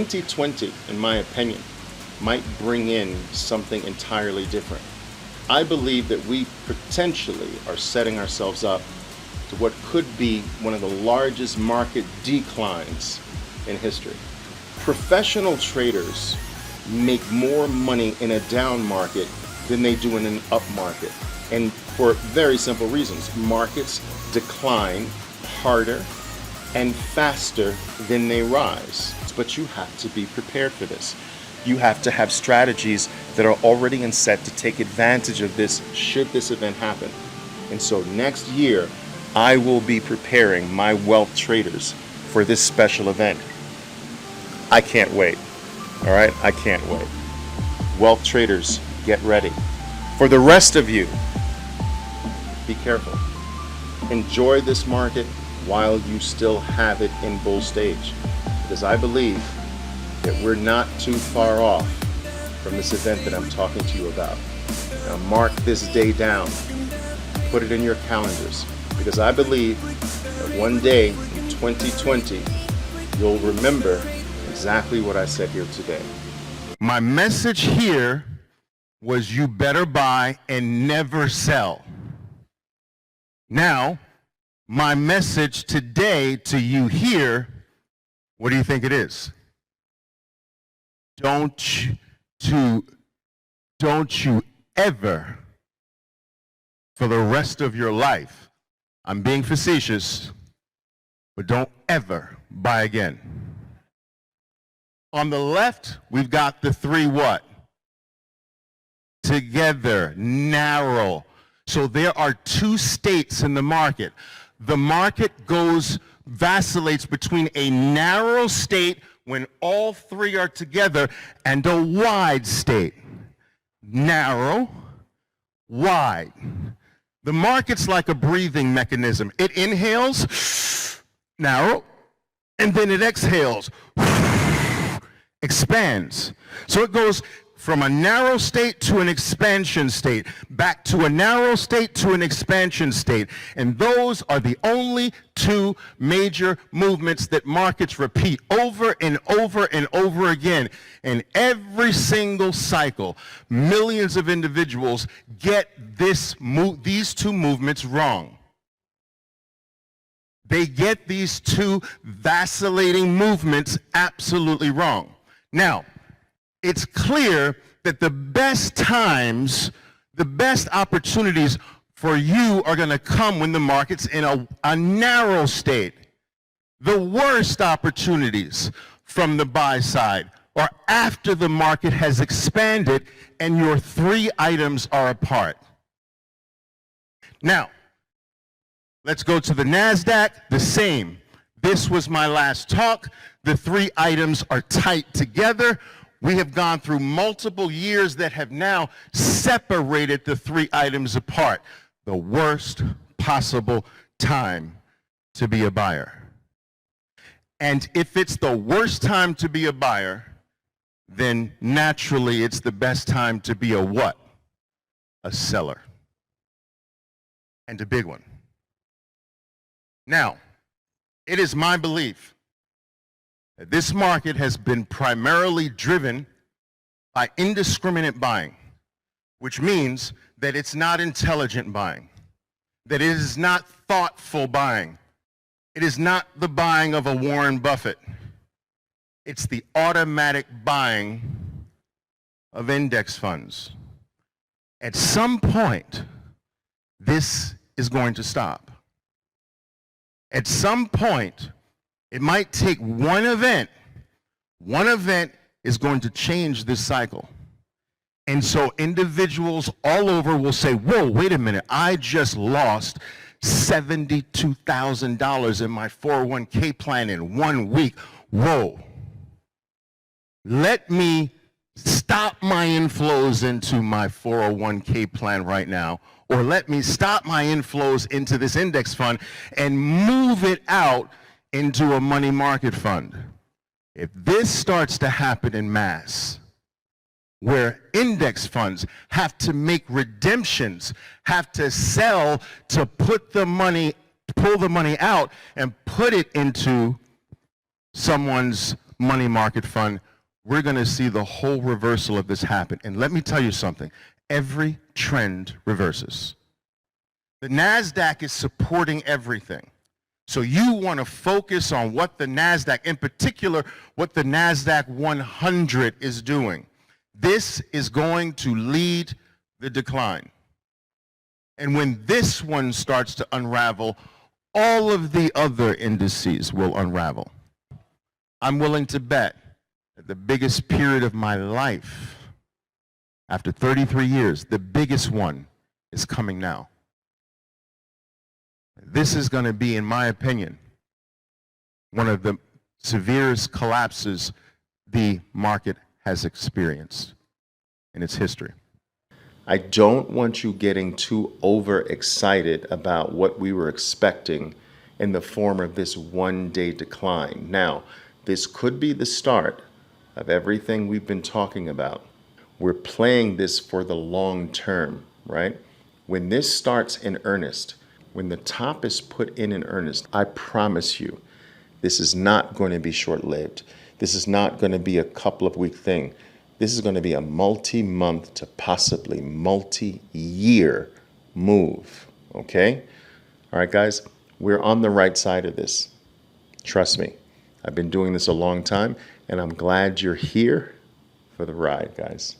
2020, in my opinion, might bring in something entirely different. I believe that we potentially are setting ourselves up to what could be one of the largest market declines in history. Professional traders make more money in a down market than they do in an up market. And for very simple reasons. Markets decline harder and faster than they rise. But you have to be prepared for this. You have to have strategies that are already in set to take advantage of this should this event happen. And so next year, I will be preparing my wealth traders for this special event. I can't wait. All right, I can't wait. Wealth traders, get ready. For the rest of you, be careful. Enjoy this market while you still have it in bull stage, because I believe that we're not too far off from this event that I'm talking to you about. Now mark this day down, put it in your calendars, because I believe that one day in 2020, you'll remember exactly what I said here today. My message here was you better buy and never sell. Now, my message today to you here, what do you think it is? Don't you ever, for the rest of your life, I'm being facetious, but don't ever buy again. On the left, we've got the three what? Together, narrow. So there are two states in the market. The market vacillates between a narrow state when all three are together and a wide state. Narrow, wide. The market's like a breathing mechanism. It inhales, narrow, and then it exhales, expands. So it goes from a narrow state to an expansion state, back to a narrow state to an expansion state. And those are the only two major movements that markets repeat over and over and over again. And every single cycle, millions of individuals get these two movements wrong. They get these two vacillating movements absolutely wrong. Now, it's clear that the best times, the best opportunities for you are going to come when the market's in a narrow state. The worst opportunities from the buy side are after the market has expanded and your three items are apart. Now, let's go to the NASDAQ, the same. This was my last talk. The three items are tight together. We have gone through multiple years that have now separated the three items apart. The worst possible time to be a buyer. And if it's the worst time to be a buyer, then naturally it's the best time to be a what? A seller. And a big one. Now, it is my belief that this market has been primarily driven by indiscriminate buying, which means that it's not intelligent buying, that it is not thoughtful buying. It is not the buying of a Warren Buffett. It's the automatic buying of index funds. At some point, this is going to stop. At some point, it might take one event. One event is going to change this cycle. And so individuals all over will say, whoa, wait a minute, I just lost $72,000 in my 401k plan in 1 week. Whoa. Let me stop my inflows into my 401k plan right now, or let me stop my inflows into this index fund and move it out into a money market fund. If this starts to happen in mass, where index funds have to make redemptions, have to sell to put the money, pull the money out and put it into someone's money market fund, we're going to see the whole reversal of this happen. And let me tell you something. Every trend reverses. The NASDAQ is supporting everything. So you want to focus on what the NASDAQ, in particular, what the NASDAQ 100 is doing. This is going to lead the decline. And when this one starts to unravel, all of the other indices will unravel. I'm willing to bet that the biggest period of my life, after 33 years, the biggest one is coming now. This is going to be, in my opinion, one of the severest collapses the market has experienced in its history. I don't want you getting too overexcited about what we were expecting in the form of this one-day decline. Now, this could be the start of everything we've been talking about. We're playing this for the long term, right? When this starts in earnest, when the top is put in earnest, I promise you, this is not going to be short-lived. This is not going to be a couple of week thing. This is going to be a multi-month to possibly multi-year move, okay? All right, guys, we're on the right side of this. Trust me, I've been doing this a long time, and I'm glad you're here for the ride, guys.